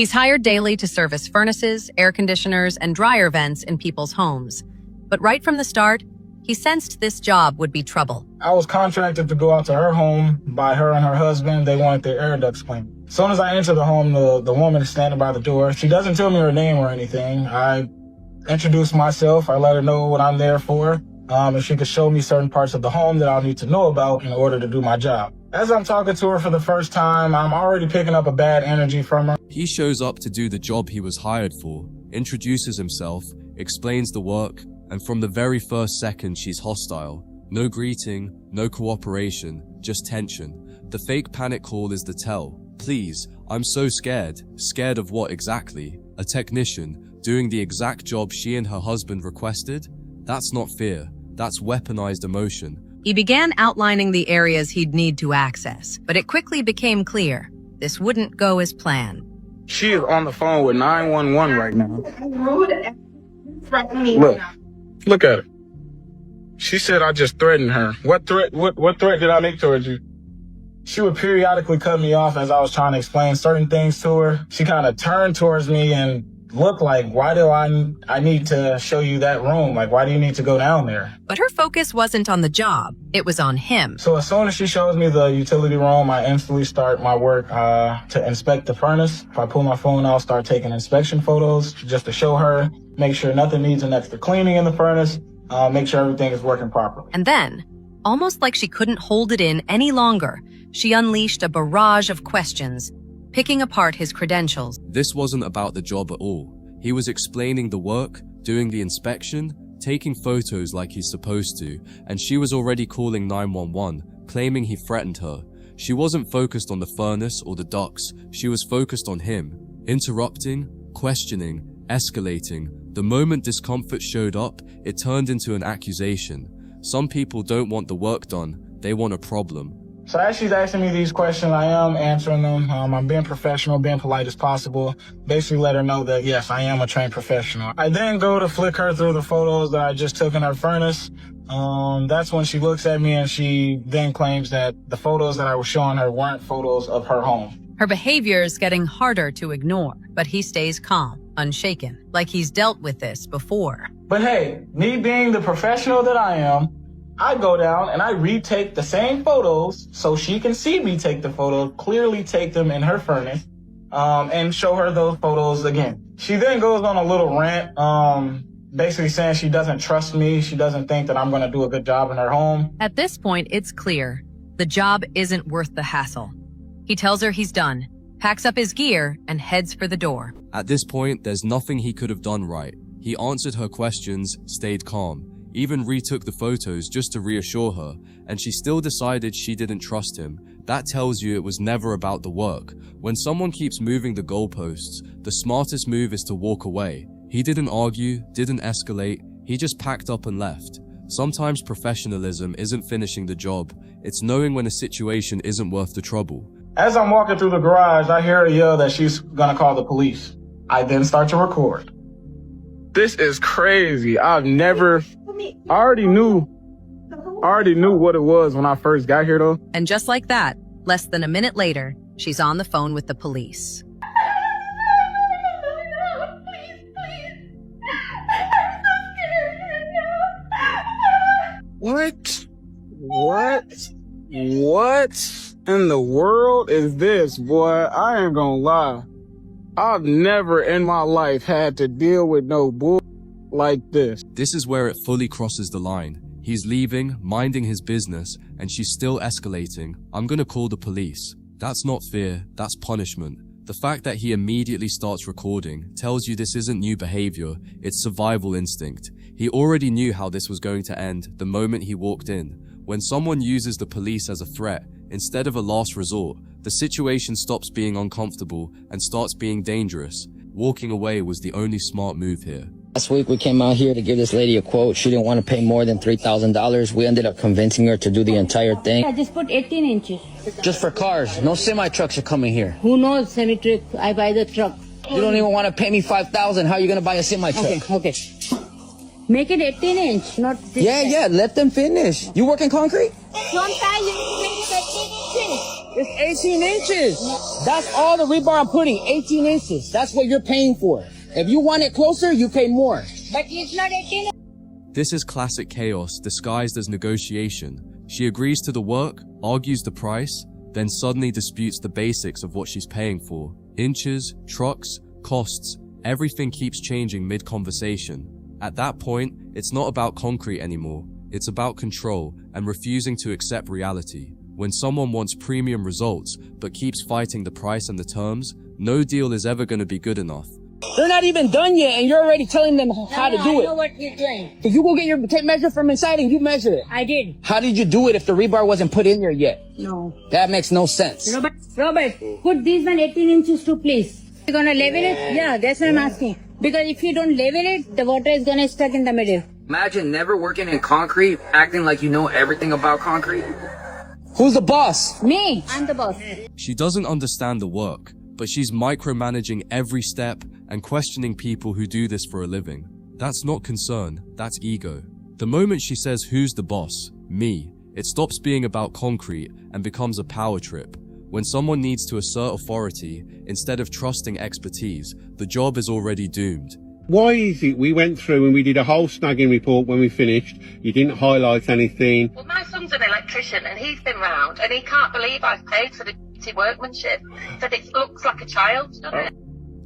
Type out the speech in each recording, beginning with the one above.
He's hired daily to service furnaces, air conditioners, and dryer vents in people's homes. But right from the start, he sensed this job would be trouble. I was contracted to go out to her home by her and her husband. They wanted their air ducts cleaned. As soon as I enter the home, the woman is standing by the door. She doesn't tell me her name or anything. I introduce myself. I let her know what I'm there for. If she could show me certain parts of the home that I'll need to know about in order to do my job. As I'm talking to her for the first time, I'm already picking up a bad energy from her. He shows up to do the job he was hired for, introduces himself, explains the work, and from the very first second she's hostile. No greeting, no cooperation, just tension. The fake panic call is the tell. Please, I'm so scared. Scared of what exactly? A technician, doing the exact job she and her husband requested? That's not fear, that's weaponized emotion. He began outlining the areas he'd need to access, but it quickly became clear this wouldn't go as planned. She is on the phone with 911 right now. Rude and threatening me. Look at her. She said I just threatened her. What threat did I make towards you? She would periodically cut me off as I was trying to explain certain things to her. She kind of turned towards me and looked like, why do I need to show you that room? Like, why do you need to go down there? But her focus wasn't on the job. It was on him. So as soon as she shows me the utility room, I instantly start my work to inspect the furnace. If I pull my phone out, start taking inspection photos just to show her, make sure nothing needs an extra cleaning in the furnace, make sure everything is working properly. And then, almost like she couldn't hold it in any longer, she unleashed a barrage of questions, picking apart his credentials. This wasn't about the job at all. He was explaining the work, doing the inspection, taking photos like he's supposed to, and she was already calling 911, claiming he threatened her. She wasn't focused on the furnace or the ducts, she was focused on him. Interrupting, questioning, escalating. The moment discomfort showed up, it turned into an accusation. Some people don't want the work done, they want a problem. So as she's asking me these questions, I am answering them. I'm being professional, being polite as possible. Basically let her know that, yes, I am a trained professional. I then go to flick her through the photos that I just took in her furnace. That's when she looks at me and she then claims that the photos that I was showing her weren't photos of her home. Her behavior is getting harder to ignore, but he stays calm, unshaken, like he's dealt with this before. But hey, me being the professional that I am, I go down and I retake the same photos so she can see me take the photos, clearly take them in her furnace, and show her those photos again. She then goes on a little rant, basically saying she doesn't trust me. She doesn't think that I'm going to do a good job in her home. At this point, it's clear the job isn't worth the hassle. He tells her he's done, packs up his gear, and heads for the door. At this point, there's nothing he could have done right. He answered her questions, stayed calm, even retook the photos just to reassure her, and she still decided she didn't trust him. That tells you it was never about the work. When someone keeps moving the goalposts, the smartest move is to walk away. He didn't argue, didn't escalate, he just packed up and left. Sometimes professionalism isn't finishing the job, it's knowing when a situation isn't worth the trouble. As I'm walking through the garage, I hear her yell that she's gonna call the police. I then start to record. This is crazy. I already knew what it was when I first got here though. And just like that, less than a minute later, she's on the phone with the police. What in the world is this, boy? I ain't gonna lie. I've never in my life had to deal with no bull like this. This is where it fully crosses the line. He's leaving, minding his business, and she's still escalating. I'm gonna call the police. That's not fear, that's punishment. The fact that he immediately starts recording tells you this isn't new behavior, it's survival instinct. He already knew how this was going to end the moment he walked in. When someone uses the police as a threat, instead of a last resort, the situation stops being uncomfortable and starts being dangerous. Walking away was the only smart move here. Last week we came out here to give this lady a quote. She didn't want to pay more than $3,000. We ended up convincing her to do the entire thing. I just put 18 inches. Just for cars. No semi-trucks are coming here. Who knows, semi-truck? I buy the truck. You don't even want to pay me $5,000. How are you going to buy a semi-truck? Okay. Make it 18 inch, not this. Yeah, let them finish. You working concrete? Sometimes you make it 18 inches. It's 18 inches. That's all the rebar I'm putting, 18 inches. That's what you're paying for. If you want it closer, you pay more. But it's not 18. This is classic chaos disguised as negotiation. She agrees to the work, argues the price, then suddenly disputes the basics of what she's paying for. Inches, trucks, costs, everything keeps changing mid-conversation. At that point, it's not about concrete anymore. It's about control and refusing to accept reality. When someone wants premium results but keeps fighting the price and the terms, no deal is ever going to be good enough. They're not even done yet, and you're already telling them how to do I know it. what you're doing. If you go get your tape measure from inside and you measure it. I did. How did you do it if the rebar wasn't put in there yet? No. That makes no sense. Robert, put this one 18 inches too, please. You're gonna level it? Yeah, that's what I'm asking. Because if you don't level it, the water is gonna stuck in the middle. Imagine never working in concrete, acting like you know everything about concrete. Who's the boss? Me, I'm the boss. She doesn't understand the work, but she's micromanaging every step and questioning people who do this for a living. That's not concern, that's ego. The moment she says who's the boss, me, it stops being about concrete and becomes a power trip. When someone needs to assert authority, instead of trusting expertise, the job is already doomed. Why is it we went through and we did a whole snagging report when we finished, you didn't highlight anything? Well, my son's an electrician and he's been round and he can't believe I've paid for the workmanship. Said it looks like a child, doesn't it?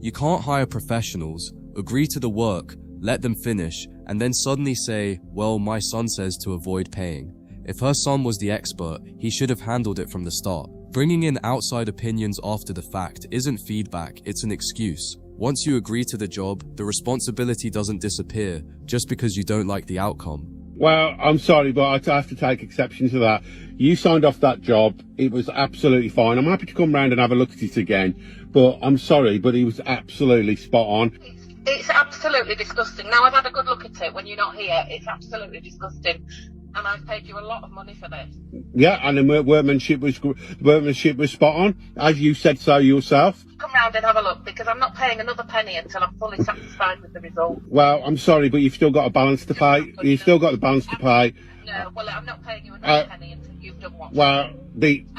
You can't hire professionals, agree to the work, let them finish, and then suddenly say, well, my son says to avoid paying. If her son was the expert, he should have handled it from the start. Bringing in outside opinions after the fact isn't feedback, it's an excuse. Once you agree to the job, the responsibility doesn't disappear just because you don't like the outcome. Well, I'm sorry, but I have to take exception to that. You signed off that job. It was absolutely fine. I'm happy to come round and have a look at it again, but I'm sorry, but it was absolutely spot on. It's absolutely disgusting. Now I've had a good look at it when you're not here. It's absolutely disgusting. And I've paid you a lot of money for this. Yeah, and the workmanship was spot on, as you said so yourself. Come round and have a look because I'm not paying another penny until I'm fully satisfied with the result. Well, I'm sorry, but you've still got a balance to pay. You've still got the balance to pay. No, well, I'm not paying you another penny until you've done what. Well,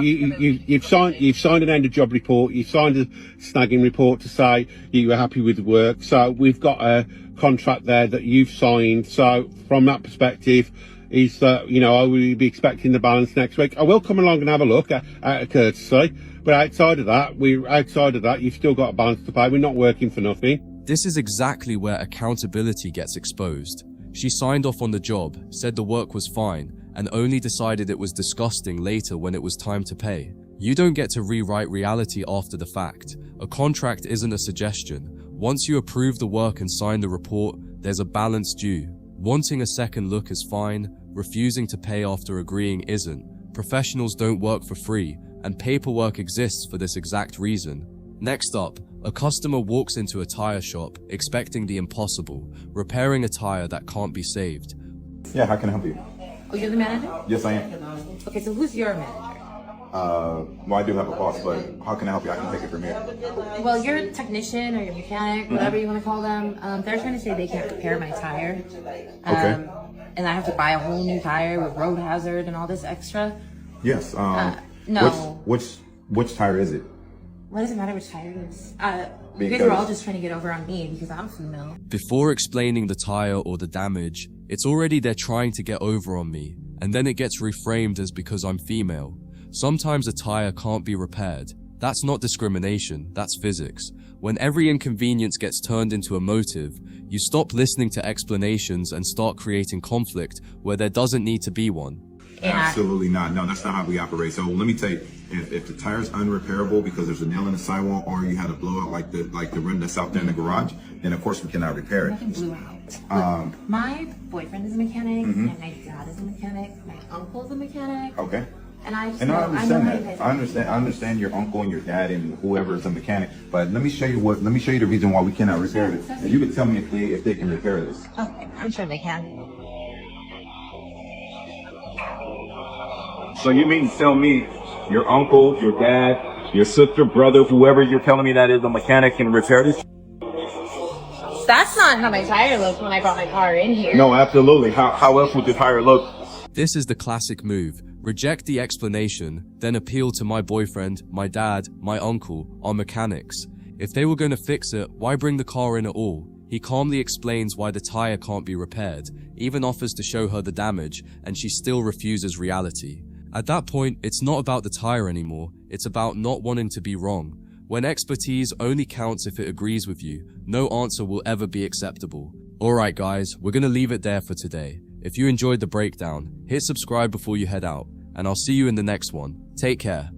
you've signed an end of job report. You've signed a snagging report to say you were happy with the work. So we've got a contract there that you've signed. So from that perspective, is that, you know, I will be expecting the balance next week. I will come along and have a look out of courtesy, but outside of that, you've still got a balance to pay. We're not working for nothing. This is exactly where accountability gets exposed. She signed off on the job, said the work was fine, and only decided it was disgusting later when it was time to pay. You don't get to rewrite reality after the fact. A contract isn't a suggestion. Once you approve the work and sign the report, there's a balance due. Wanting a second look is fine, refusing to pay after agreeing isn't. Professionals don't work for free, and paperwork exists for this exact reason. Next up, a customer walks into a tire shop expecting the impossible, repairing a tire that can't be saved. Yeah, how can I help you? Oh, you're the manager? Yes, I am. Okay, so who's your manager? Well, I do have a boss, but how can I help you? I can take it from here. Well, your technician or your mechanic, whatever you want to call them, they're trying to say they can't repair my tire. Okay. And I have to buy a whole new tire with road hazard and all this extra. Yes. No. Which tire is it? What does it matter which tire it is? You guys are all just trying to get over on me because I'm female. Before explaining the tire or the damage, it's already they're trying to get over on me, and then it gets reframed as because I'm female. Sometimes a tire can't be repaired. That's not discrimination, that's physics. When every inconvenience gets turned into a motive, you stop listening to explanations and start creating conflict where there doesn't need to be one. Absolutely not. No, that's not how we operate. So let me tell you, if the tire's unrepairable because there's a nail in the sidewall or you had a blowout like the rim that's out there in the garage, then of course we cannot repair it. Nothing blew out. My boyfriend is a mechanic, and my dad is a mechanic, my uncle's a mechanic. Okay. And I just And I understand that. I I understand your uncle and your dad and whoever is a mechanic. But let me show you the reason why we cannot repair this. And you can tell me if they can repair this. Okay, I'm sure they can. So you mean to tell me your uncle, your dad, your sister, brother, whoever you're telling me that is a mechanic can repair this? That's not how my tire looked when I brought my car in here. No, absolutely. How else would the tire look? This is the classic move, Reject the explanation, then appeal to my boyfriend, my dad, my uncle, our mechanics. If they were going to fix it, why bring the car in at all? He calmly explains why the tire can't be repaired, even offers to show her the damage, and she still refuses reality. At that point, it's not about the tire anymore, it's about not wanting to be wrong. When expertise only counts if it agrees with you, no answer will ever be acceptable. Alright guys, we're gonna leave it there for today. If you enjoyed the breakdown, hit subscribe before you head out, and I'll see you in the next one. Take care.